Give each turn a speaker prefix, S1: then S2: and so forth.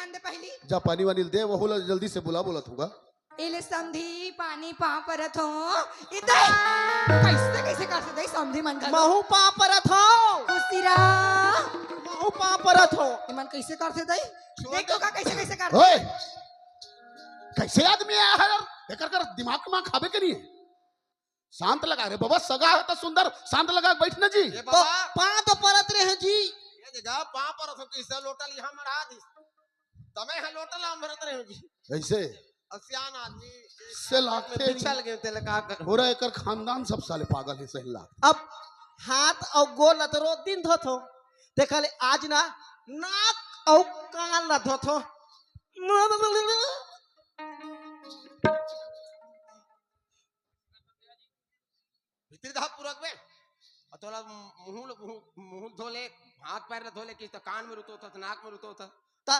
S1: ध्यान दे पहली
S2: जा पानी वानी दे वो जल्दी से बुला बोलत होगा।
S1: इले समधी पानी पा परत हो इधर कैसे कैसे कर सकते समधी मन का
S3: महू पा परत हो
S1: कुसिरा
S3: महू पा परत हो
S1: मन कैसे कर सकते देखो का कैसे कैसे कर
S2: ओए कैसे आदमी आया है यार एकर कर दिमाग में खाबे के नहीं शांत लगा रे बाबा सगा है तो सुंदर शांत लगा के बैठना जी।
S4: ये
S3: तो
S4: बाबा
S3: पा तो परत रहे जी
S4: ये जगह पा पर हो किसे लोटल यहां मरा दी तमे है लोटल हम भरत रहे जी
S2: ऐसे
S4: असियान आदमी
S2: से लाते
S4: चल गए तेल का कर
S2: हो रहा एकर खानदान सब साले पागल है सही लाख।
S3: अब हाथ और गोल लतरो दिन धोत हो देखले आज ना नाक और कान न धोत हो
S4: भीतर धा पूरक में अतोला मुंह धोले हाथ पैर धोले कि तो कान में रुतो था नाक में रुतो था